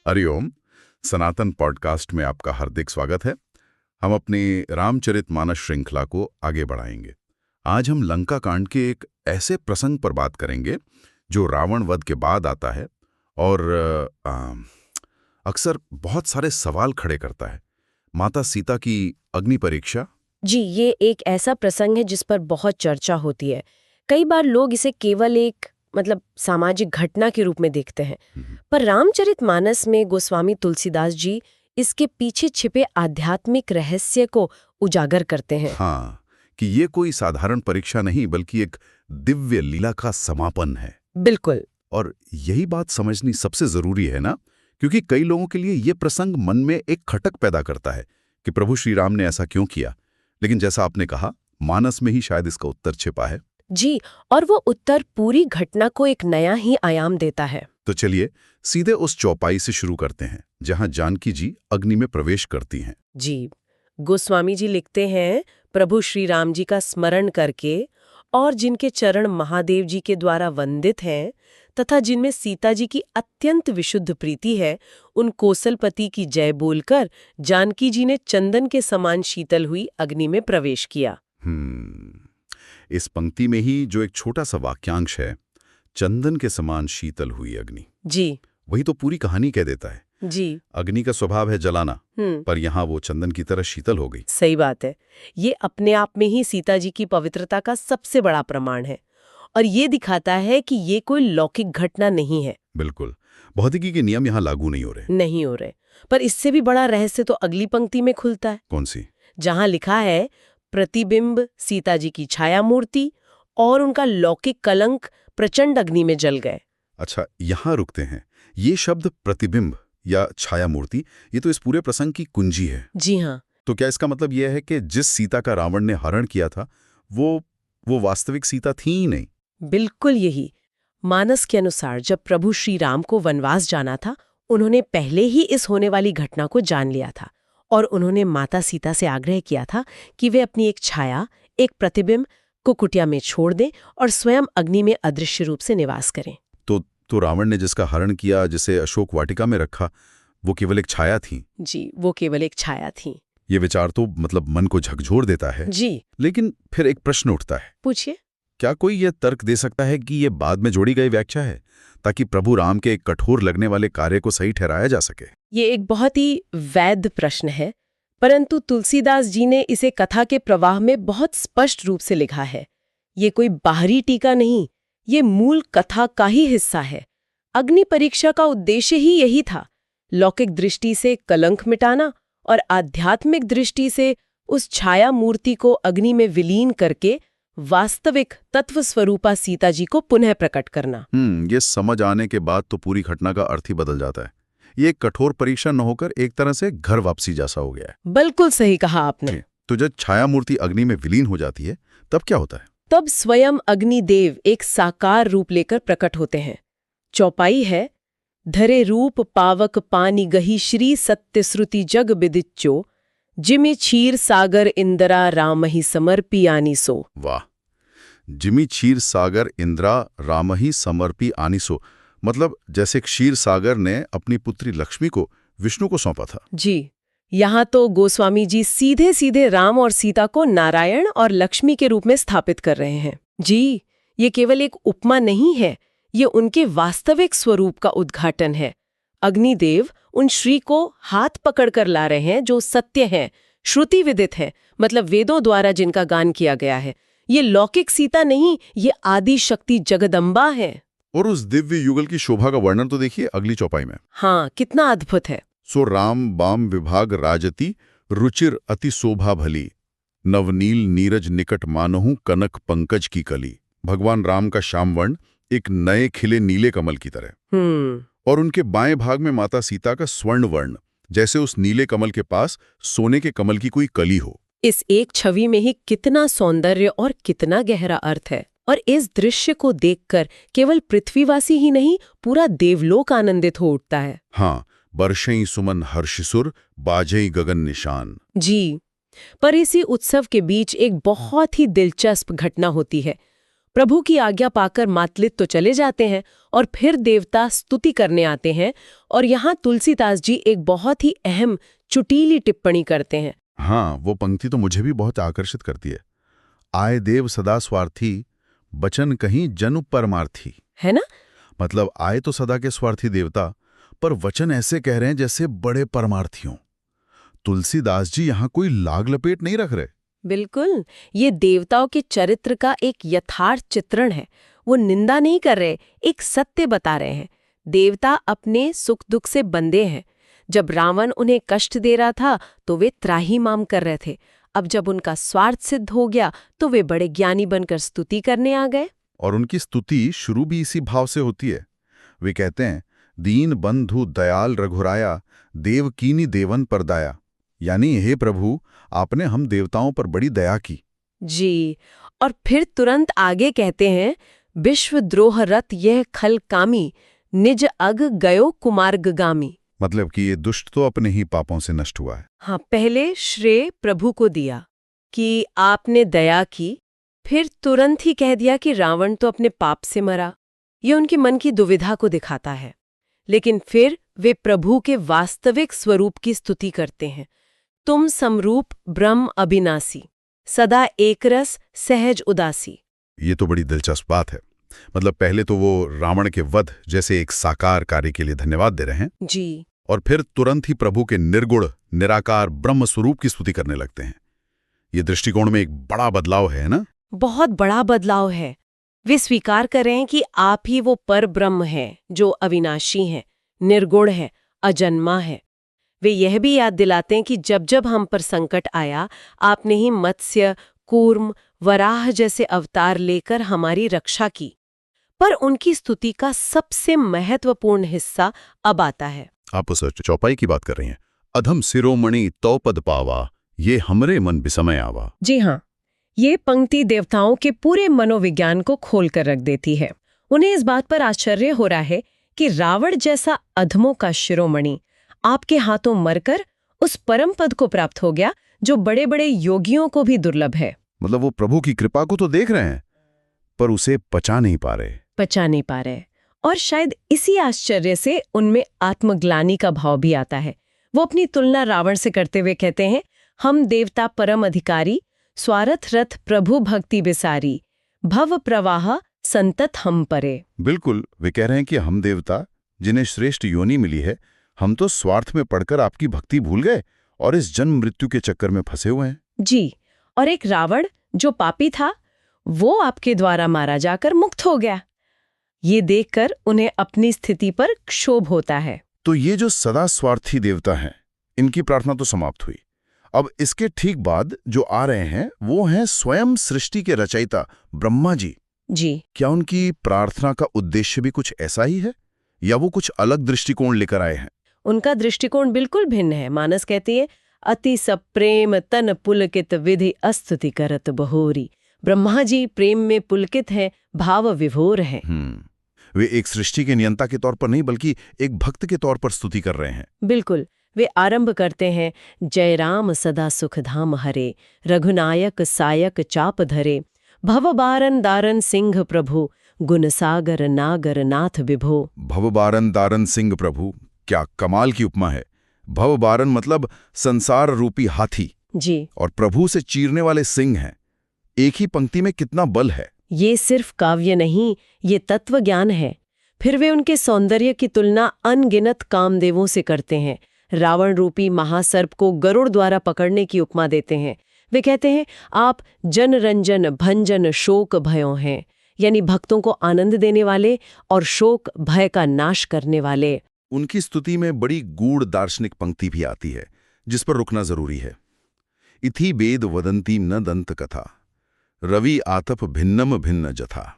हरिओम। सनातन podcast में आपका हार्दिक स्वागत है। हम अपनी रामचरितमानस श्रृंखला को आगे बढ़ाएंगे। आज हम लंका कांड के एक ऐसे प्रसंग पर बात करेंगे जो रावण वध के बाद आता है और अक्सर बहुत सारे सवाल खड़े करता है। माता सीता की अग्नि परीक्षा। जी, ये एक ऐसा प्रसंग है जिस पर बहुत चर्चा होती है। कई बार लोग इसे केवल एक सामाजिक घटना के रूप में देखते हैं, पर रामचरितमानस में गोस्वामी तुलसीदास जी इसके पीछे छिपे आध्यात्मिक रहस्य को उजागर करते हैं। हाँ, कि ये कोई साधारण परीक्षा नहीं बल्कि एक दिव्य लीला का समापन है। बिल्कुल। और यही बात समझनी सबसे जरूरी है ना, क्योंकि कई लोगों के लिए ये प्रसंग मन में एक खटक पैदा करता है कि प्रभु श्री राम ने ऐसा क्यों किया। लेकिन जैसा आपने कहा, मानस में ही शायद इसका उत्तर छिपा है। जी, और वो उत्तर पूरी घटना को एक नया ही आयाम देता है। तो चलिए सीधे उस चौपाई से शुरू करते हैं जहां जानकी जी अग्नि में प्रवेश करती हैं। जी, गोस्वामी जी लिखते हैं, प्रभु श्री राम जी का स्मरण करके और जिनके चरण महादेव जी के द्वारा वंदित हैं तथा जिनमें सीता जी की अत्यंत विशुद्ध प्रीति है, उन कौशलपति की जय बोलकर जानकी जी ने चंदन के समान शीतल हुई अग्नि में प्रवेश किया। इस पंक्ति में ही जो एक छोटा सा वाक्यांश है, चंदन के समान शीतल हुई अग्नि, जी, वही तो पूरी कहानी कह देता है। जी, अग्नि का स्वभाव है जलाना, पर यहाँ वो चंदन की तरह शीतल हो गई। सही बात है। ये अपने आप में ही सीता जी की पवित्रता का सबसे बड़ा प्रमाण है और ये दिखाता है कि ये कोई लौकिक घटना नहीं है। बिल्कुल, भौतिकी के नियम यहाँ लागू नहीं हो रहे। पर इससे भी बड़ा रहस्य तो अगली पंक्ति में खुलता है। कौन सी? जहां लिखा है, प्रतिबिंब सीता जी की छाया मूर्ति और उनका लौकिक कलंक प्रचंड अग्नि में जल गए। अच्छा, यहाँ रुकते हैं। ये शब्द प्रतिबिंब या छाया मूर्ति, ये तो इस पूरे प्रसंग की कुंजी है। जी हाँ। तो क्या इसका मतलब यह है कि जिस सीता का रावण ने हरण किया था वो वास्तविक सीता थी ही नहीं? बिल्कुल यही। मानस के अनुसार जब प्रभु श्री राम को वनवास जाना था, उन्होंने पहले ही इस होने वाली घटना को जान लिया था और उन्होंने माता सीता से आग्रह किया था कि वे अपनी एक छाया, एक प्रतिबिंब को कुटिया में छोड़ दें और स्वयं अग्नि में अदृश्य रूप से निवास करें। तो रावण ने जिसका हरण किया, जिसे अशोक वाटिका में रखा, वो केवल एक छाया थी। जी, वो केवल एक छाया थी। ये विचार तो मन को झकझोर देता है। जी, लेकिन फिर एक प्रश्न उठता है। पूछिए। क्या कोई ये तर्क दे सकता है कि ये बाद में जोड़ी गई व्याख्या है ताकि प्रभु राम के एक कठोर लगने वाले कार्य को सही ठहराया जा सके? ये एक बहुत ही वैध प्रश्न है, परंतु तुलसीदास जी ने इसे कथा के प्रवाह में बहुत स्पष्ट रूप से लिखा है। ये कोई बाहरी टीका नहीं, ये मूल कथा का ही हिस्सा है। अग्नि परीक्षा का उद्देश्य ही यही था, लौकिक दृष्टि से कलंक मिटाना और आध्यात्मिक दृष्टि से उस छाया मूर्ति को अग्नि में विलीन करके वास्तविक तत्व स्वरूपा सीता जी को पुनः प्रकट करना। ये समझ आने के बाद तो पूरी घटना का अर्थ ही बदल जाता है। ये एक कठोर परीक्षा न होकर एक तरह से घर वापसी जैसा हो गया है। बिल्कुल सही कहा आपने। तो जब छाया मूर्ति अग्नि में विलीन हो जाती है, तब क्या होता है? तब स्वयं अग्निदेव एक साकार रूप लेकर प्रकट होते हैं। चौपाई है, धरे रूप पावक पानी गही श्री सत्य श्रुति जग बिदिच्चो, जिमि क्षीर सागर इंदिरा रामहि समर्पी आनिसो। वाह! जिमि क्षीर सागर इंदिरा रामहि समर्पी आनिसो, मतलब जैसे क्षीर सागर ने अपनी पुत्री लक्ष्मी को विष्णु को सौंपा था। जी, यहाँ तो गोस्वामी जी सीधे सीधे राम और सीता को नारायण और लक्ष्मी के रूप में स्थापित कर रहे हैं। जी, ये केवल एक उपमा नहीं है, ये उनके वास्तविक स्वरूप का उद्घाटन है। अग्निदेव उन श्री को हाथ पकड़कर ला रहे हैं जो सत्य हैं, श्रुति विदित है, मतलब वेदों द्वारा जिनका गान किया गया है। ये लौकिक सीता नहीं, ये आदि शक्ति जगदम्बा है। और उस दिव्य युगल की शोभा का वर्णन तो देखिए अगली चौपाई में। हाँ, कितना अद्भुत है। सो राम बाम विभाग राजति, रुचिर अति शोभा भली, नवनील नीरज निकट मानहु कनक पंकज की कली। भगवान राम का श्याम वर्ण एक नए खिले नीले कमल की तरह, और उनके बाएं भाग में माता सीता का स्वर्ण वर्ण, जैसे उस नीले कमल के पास सोने के कमल की कोई कली हो। इस एक छवि में ही कितना सौंदर्य और कितना गहरा अर्थ है। और इस दृश्य को देखकर केवल पृथ्वीवासी ही नहीं, पूरा देवलोक आनंदित हो उठता है। हाँ, बरसई सुमन हर्षिसुर, बाजई गगन निशान। जी, पर इसी उत्सव के बीच एक बहुत ही दिलचस्प घटना होती है। प्रभु की आज्ञा पाकर मातलित तो चले जाते हैं और फिर देवता स्तुति करने आते हैं। और यहाँ तुलसीदास जी एक बहुत ही अहम चुटीली टिप्पणी करते हैं। हाँ, वो पंक्ति तो मुझे भी बहुत आकर्षित करती है। आए देव सदा स्वार्थी, बचन कहीं जनु परमार्थी। है ना? मतलब आए तो सदा के स्वार्थी देवता, पर वचन ऐसे कह रहे हैं जैसे बड़े परमार्थी हों। तुलसीदास जी यहाँ कोई लाग लपेट नहीं रख रहे। बिल्कुल, ये देवताओं के चरित्र का एक यथार्थ चित्रण है। वो निंदा नहीं कर रहे, एक सत्य बता रहे हैं। देवता अपने सुख दुख से बंधे हैं। जब रावण उन्हें कष्ट दे रहा था तो वे त्राहिमाम कर रहे थे। अब जब उनका स्वार्थ सिद्ध हो गया तो वे बड़े ज्ञानी बनकर स्तुति करने आ गए। और उनकी स्तुति शुरू भी इसी भाव से होती है। वे कहते हैं, दीन बंधु दयाल रघुराया, देव कीनी देवन पर दाया। यानी हे प्रभु, आपने हम देवताओं पर बड़ी दया की। जी, और फिर तुरंत आगे कहते हैं, विश्वद्रोह रत यह खल कामी, निज अग गयो कुमार्गामी। मतलब कि ये दुष्ट तो अपने ही पापों से नष्ट हुआ है। हाँ, पहले श्रेय प्रभु को दिया कि आपने दया की, फिर तुरंत ही कह दिया कि रावण तो अपने पाप से मरा। ये उनके मन की दुविधा को दिखाता है। लेकिन फिर वे प्रभु के वास्तविक स्वरूप की स्तुति करते हैं। तुम समरूप ब्रह्म अविनाशी, सदा एकरस सहज उदासी। ये तो बड़ी दिलचस्प बात है। मतलब पहले तो वो रावण के वध जैसे एक साकार कार्य के लिए धन्यवाद दे रहे हैं जी, और फिर तुरंत ही प्रभु के निर्गुण निराकार ब्रह्म स्वरूप की स्तुति करने लगते हैं। ये दृष्टिकोण में एक बड़ा बदलाव है ना? बहुत बड़ा बदलाव है। वे स्वीकार कर रहे हैं कि आप ही वो पर ब्रह्म है जो अविनाशी है, निर्गुण है, अजन्मा है। वे यह भी याद दिलाते हैं कि जब जब हम पर संकट आया, आपने ही मत्स्य, कूर्म, वराह जैसे अवतार लेकर हमारी रक्षा की। पर उनकी स्तुति का सबसे महत्वपूर्ण हिस्सा अब आता है। आप उस चौपाई की बात कर रही हैं। अधम शिरोमणि तौ पद पावा, ये हमरे मन विसमय आवा। जी हाँ, ये पंक्ति देवताओं के पूरे मनोविज्ञान को खोल कर रख देती है। उन्हें इस बात पर आश्चर्य हो रहा है कि रावण जैसा अधमों का शिरोमणि आपके हाथों मरकर उस परम पद को प्राप्त हो गया जो बड़े बड़े योगियों को भी दुर्लभ है। मतलब वो प्रभु की कृपा को तो देख रहे हैं, पर उसे पचा नहीं पा रहे। और शायद इसी आश्चर्य से उनमें आत्मग्लानि का भाव भी आता है। वो अपनी तुलना रावण से करते हुए कहते हैं, हम देवता परम अधिकारी, स्वार्थ रथ प्रभु भक्ति बिसारी, भव प्रवाह संतत हम परे। बिल्कुल, वे कह रहे हैं कि हम देवता जिन्हें श्रेष्ठ योनि मिली है, हम तो स्वार्थ में पड़कर आपकी भक्ति भूल गए और इस जन्म मृत्यु के चक्कर में फंसे हुए हैं। जी, और एक रावण जो पापी था, वो आपके द्वारा मारा जाकर मुक्त हो गया। ये देखकर उन्हें अपनी स्थिति पर क्षोभ होता है। तो ये जो सदा स्वार्थी देवता हैं, इनकी प्रार्थना तो समाप्त हुई। अब इसके ठीक बाद जो आ रहे हैं वो हैं स्वयं सृष्टि के रचयिता ब्रह्मा जी। जी, क्या उनकी प्रार्थना का उद्देश्य भी कुछ ऐसा ही है या वो कुछ अलग दृष्टिकोण लेकर आए हैं? उनका दृष्टिकोण बिल्कुल भिन्न है। मानस कहती है, अति सप्रेम तन पुलकित विधि अस्तुति करत बहोरी। ब्रह्मा जी प्रेम में पुलकित हैं, भाव विभोर हैं। वे एक सृष्टि के नियंता के तौर पर नहीं बल्कि एक भक्त के तौर पर स्तुति कर रहे हैं। बिल्कुल, वे आरंभ करते हैं, जय राम सदा सुख धाम हरे, रघुनायक सायक चाप धरे, भवबारन दारन सिंह प्रभु, गुणसागर नागर नाथ विभो। भवबारन दारन सिंह प्रभु, क्या कमाल की उपमा है। भवबारन मतलब संसार रूपी हाथी जी, और प्रभु से चीरने वाले सिंह हैं। एक ही पंक्ति में कितना बल है। ये सिर्फ काव्य नहीं, ये तत्व ज्ञान है। फिर वे उनके सौंदर्य की तुलना अनगिनत कामदेवों से करते हैं। रावण रूपी महासर्प को गरुड़ द्वारा पकड़ने की उपमा देते हैं। वे कहते हैं, आप जनरंजन भंजन शोक भयों हैं, यानी भक्तों को आनंद देने वाले और शोक भय का नाश करने वाले। उनकी स्तुति में बड़ी गूढ़ दार्शनिक पंक्ति भी आती है जिस पर रुकना जरूरी है। इथि वेद वदंती न दंत कथा, रवि आतप भिन्नम भिन्न जथा।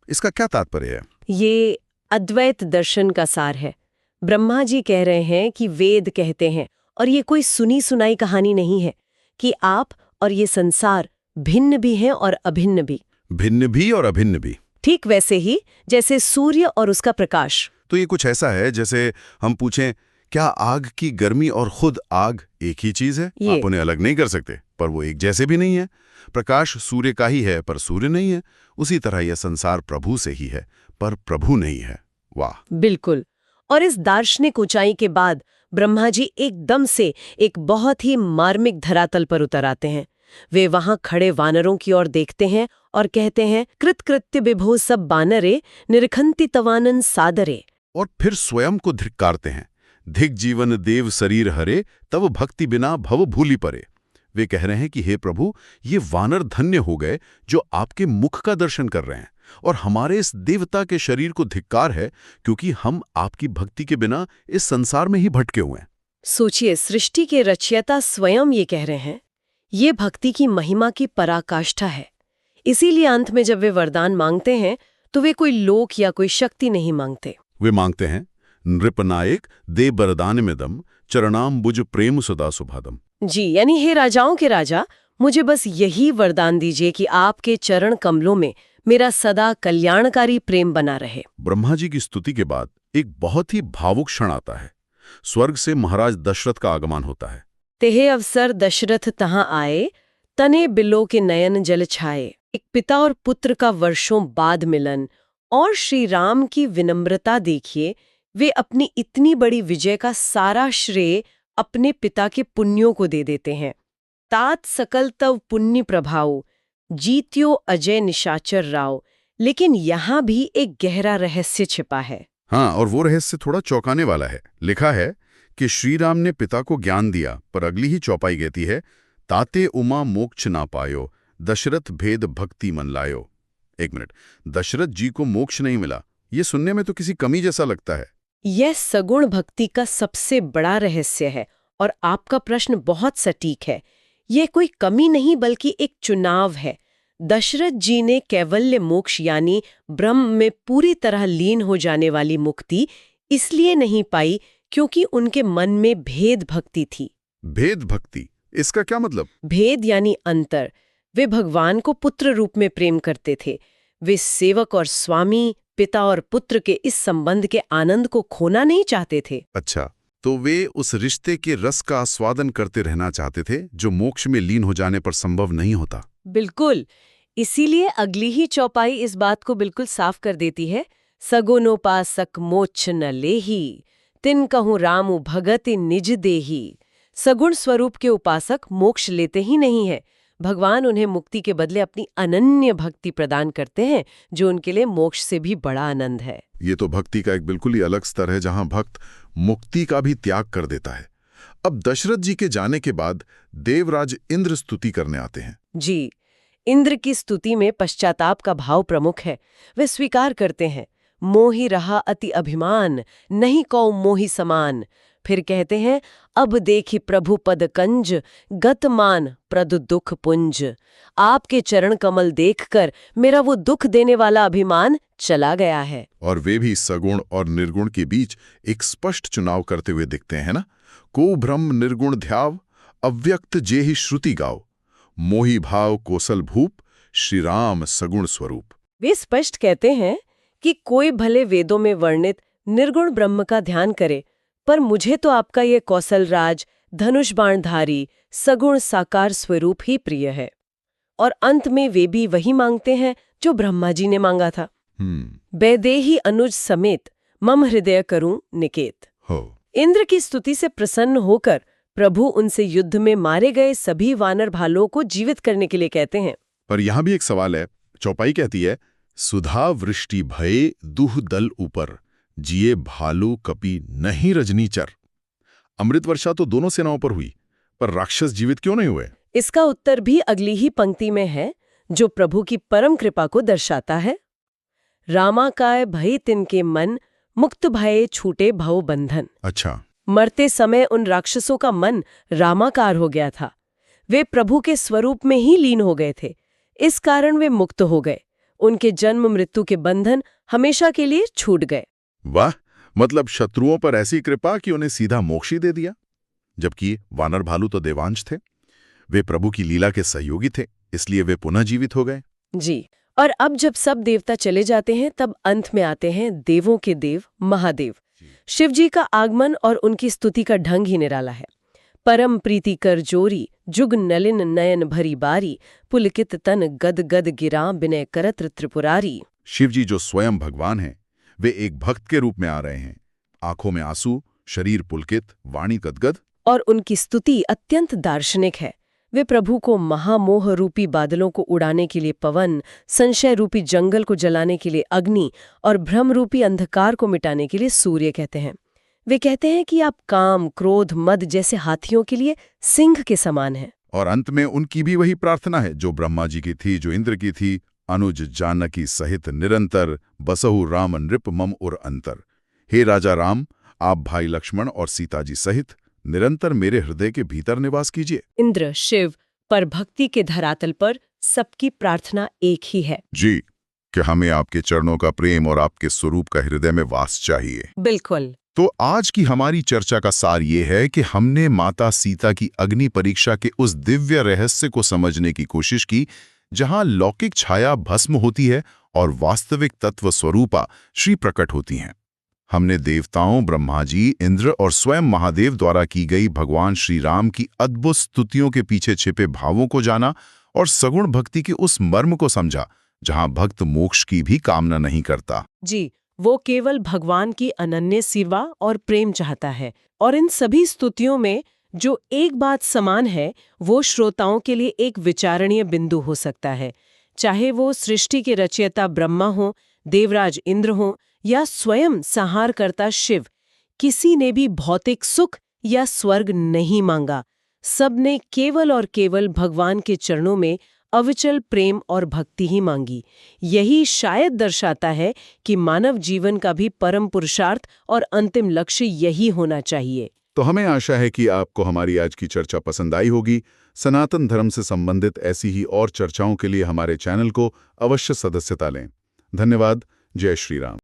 इसका क्या तात्पर्य है? ये अद्वैत दर्शन का सार है। ब्रह्मा जी कह रहे हैं कि वेद कहते हैं, और ये कोई सुनी सुनाई कहानी नहीं है, कि आप और ये संसार भिन्न भी हैं और अभिन्न भी। भिन्न भी और अभिन्न भी। ठीक वैसे ही जैसे सूर्य और उसका प्रकाश। तो ये कुछ ऐसा है जैसे हम पूछें क्या आग की गर्मी और खुद आग एक ही चीज है? आप उन्हें अलग नहीं कर सकते, पर वो एक जैसे भी नहीं है। प्रकाश सूर्य का ही है, पर सूर्य नहीं है। उसी तरह यह संसार प्रभु से ही है, पर प्रभु नहीं है। वाह! बिल्कुल। और इस दार्शनिक ऊंचाई के बाद ब्रह्मा जी एकदम से एक बहुत ही मार्मिक धरातल पर उतर आते हैं। वे वहां खड़े वानरों की ओर देखते हैं और कहते हैं, कृतकृत्य विभो सब बानरे निरखंति तवानन सादरे। और फिर स्वयं को धिक्कारते हैं। धिक जीवन देव शरीर हरे, तब भक्ति बिना भव भूली परे। वे कह रहे हैं कि हे प्रभु, ये वानर धन्य हो गए जो आपके मुख का दर्शन कर रहे हैं, और हमारे इस देवता के शरीर को धिक्कार है क्योंकि हम आपकी भक्ति के बिना इस संसार में ही भटके हुए हैं। सोचिए, सृष्टि के रचयिता स्वयं ये कह रहे हैं। ये भक्ति की महिमा की पराकाष्ठा है। इसीलिए अंत में जब वे वरदान मांगते हैं तो वे कोई लोक या कोई शक्ति नहीं मांगते। वे मांगते हैं, नृपनायक दे बरदान में दम, चरणाम बुज प्रेम सदा सुभादम। जी, यानी हे राजाओं के राजा, मुझे बस यही वरदान दीजिए कि आपके चरण कमलों में मेरा सदा कल्याणकारी प्रेम बना रहे। ब्रह्मा जी की स्तुति के बाद एक बहुत ही भावुक क्षण आता है। स्वर्ग से महाराज दशरथ का आगमन होता है। तेहे अवसर दशरथ तहां आए, तने बिलो के नयन जल छाए। एक पिता और पुत्र का वर्षों बाद मिलन और श्री राम की विनम्रता देखिए। वे अपनी इतनी बड़ी विजय का सारा श्रेय अपने पिता के पुण्यों को दे देते हैं। तात सकल तव पुण्य प्रभाव, जीत्यो अजय निशाचर राव। लेकिन यहाँ भी एक गहरा रहस्य छिपा है। हाँ, और वो रहस्य थोड़ा चौंकाने वाला है। लिखा है कि श्री राम ने पिता को ज्ञान दिया, पर अगली ही चौपाई कहती है, ताते उमा मोक्ष ना पायो, दशरथ भेद भक्ति मन लायो। एक मिनट, दशरथ जी को मोक्ष नहीं मिला, ये सुनने में तो किसी कमी जैसा लगता है। यह सगुण भक्ति का सबसे बड़ा रहस्य है, और आपका प्रश्न बहुत सटीक है। यह कोई कमी नहीं बल्कि एक चुनाव है। दशरथ जी ने कैवल्य मोक्ष यानी ब्रह्म में पूरी तरह लीन हो जाने वाली मुक्ति इसलिए नहीं पाई क्योंकि उनके मन में भेद भक्ति थी। भेद भक्ति, इसका क्या मतलब? भेद यानी अंतर। वे भगवान को पुत्र रूप में प्रेम करते थे। वे सेवक और स्वामी, पिता और पुत्र के इस संबंध के आनंद को खोना नहीं चाहते थे। अच्छा, तो वे उस रिश्ते के रस का आस्वादन करते रहना चाहते थे जो मोक्ष में लीन हो जाने पर संभव नहीं होता। बिल्कुल। इसीलिए अगली ही चौपाई इस बात को बिल्कुल साफ कर देती है। सगुनोपासक मोक्ष न लेही, तिन कहूँ रामु भगति निज देही। सगुण स्वरूप के उपासक मोक्ष लेते ही नहीं है। भगवान उन्हें मुक्ति के बदले अपनी अनन्य भक्ति प्रदान करते हैं, जो उनके लिए मोक्ष से भी बड़ा आनंद है। ये तो भक्ति का एक बिल्कुल ही अलग स्तर है, जहां भक्त मुक्ति का भी त्याग कर देता है। अब दशरथ जी के जाने के बाद देवराज इंद्र स्तुति करने आते हैं। जी, इंद्र की स्तुति में पश्चाताप का भाव प्रमुख है। वे स्वीकार करते हैं, मोहि रहा अति अभिमान, नहीं कौ मोहि समान। फिर कहते हैं, अब देखी प्रभु पद कंज, गतमान प्रदु दुख पुंज। आपके चरण कमल देखकर मेरा वो दुख देने वाला अभिमान चला गया है। और वे भी सगुण और निर्गुण के बीच एक स्पष्ट चुनाव करते हुए दिखते हैं ना। को भ्रम निर्गुण ध्याव, अव्यक्त जेहि श्रुति गाओ, मोहि भाव कोसल भूप, श्री राम सगुण स्वरूप। वे स्पष्ट कहते हैं कि कोई भले वेदों में वर्णित निर्गुण ब्रह्म का ध्यान करे, पर मुझे तो आपका ये कौशल राज, धनुष बाणधारी, सगुण साकार स्वरूप ही प्रिय है। और अंत में वे भी वही मांगते हैं जो ब्रह्मा जी ने मांगा था। वैदेही अनुज समेत मम हृदय करूं निकेत। इंद्र की स्तुति से प्रसन्न होकर प्रभु उनसे युद्ध में मारे गए सभी वानर भालों को जीवित करने के लिए कहते हैं। पर यहाँ भी एक सवाल है। चौपाई कहती है, सुधा वृष्टि भये दुह दल ऊपर, जिए भालू कपि नहीं रजनीचर। अमृत वर्षा तो दोनों सेनाओं पर हुई, पर राक्षस जीवित क्यों नहीं हुए? इसका उत्तर भी अगली ही पंक्ति में है, जो प्रभु की परम कृपा को दर्शाता है। रामाकाय भय तिनके मन, मुक्त भये छूटे भव बंधन। अच्छा, मरते समय उन राक्षसों का मन रामाकार हो गया था। वे प्रभु के स्वरूप में ही लीन हो गए थे। इस कारण वे मुक्त हो गए। उनके जन्म मृत्यु के बंधन हमेशा के लिए छूट गए। वाह, मतलब शत्रुओं पर ऐसी कृपा कि उन्हें सीधा मोक्ष ही दे दिया। जबकि वानर भालू तो देवांश थे, वे प्रभु की लीला के सहयोगी थे, इसलिए वे पुनः जीवित हो गए। जी, और अब जब सब देवता चले जाते हैं, तब अंत में आते हैं देवों के देव महादेव, शिव जी का आगमन और उनकी स्तुति का ढंग ही निराला है। परम प्रीति कर जोरी, जुग नलिन नयन भरी बारी, पुलकित तन गद गद गिरा बिनय करत त्रिपुरारी। शिव जी जो स्वयं भगवान हैं, वे एक भक्त के रूप में आ रहे हैं। आंखों में आंसू, शरीर पुलकित, वाणी गदगद। और उनकी स्तुति अत्यंत दार्शनिक है। वे प्रभु को महामोह रूपी बादलों को उड़ाने के लिए पवन, संशय रूपी जंगल को जलाने के लिए अग्नि और भ्रम रूपी अंधकार को मिटाने के लिए सूर्य कहते हैं। वे कहते हैं कि आप काम, क्रोध, मद जैसे हाथियों के लिए सिंह के समान हैं। और अंत में उनकी भी वही प्रार्थना है जो ब्रह्मा जी की थी, जो इंद्र की थी। अनुज जानकी सहित निरंतर, बसहु राम नृप मम उर अंतर। हे राजा राम, आप भाई लक्ष्मण और सीता जी सहित निरंतर मेरे हृदय के भीतर निवास कीजिए। इंद्र, शिव पर भक्ति के धरातल पर सबकी प्रार्थना एक ही है जी, कि हमें आपके चरणों का प्रेम और आपके स्वरूप का हृदय में वास चाहिए। बिल्कुल। तो आज की हमारी चर्चा का सार ये है कि हमने माता सीता की अग्नि परीक्षा के उस दिव्य रहस्य को समझने की कोशिश की, जहां लौकिक छाया भस्म होती है और वास्तविक तत्व स्वरूपा श्री प्रकट होती हैं। हमने देवताओं, ब्रह्मा जी, इंद्र और स्वयं महादेव द्वारा की गई भगवान श्री राम की अद्भुत स्तुतियों के पीछे छिपे भावों को जाना और सगुण भक्ति के उस मर्म को समझा जहां भक्त मोक्ष की भी कामना नहीं करता। जी, वो केवल भगवान की अनन्य सेवा और प्रेम चाहता है। और इन सभी स्तुतियों में जो एक बात समान है, वो श्रोताओं के लिए एक विचारणीय बिंदु हो सकता है। चाहे वो सृष्टि के रचयिता ब्रह्मा हो, देवराज इंद्र हो या स्वयं संहारकर्ता शिव, किसी ने भी भौतिक सुख या स्वर्ग नहीं मांगा। सबने केवल और केवल भगवान के चरणों में अविचल प्रेम और भक्ति ही मांगी। यही शायद दर्शाता है कि मानव जीवन का भी परम पुरुषार्थ और अंतिम लक्ष्य यही होना चाहिए। तो हमें आशा है कि आपको हमारी आज की चर्चा पसंद आई होगी। सनातन धर्म से संबंधित ऐसी ही और चर्चाओं के लिए हमारे चैनल को अवश्य सदस्यता लें। धन्यवाद। जय श्री राम।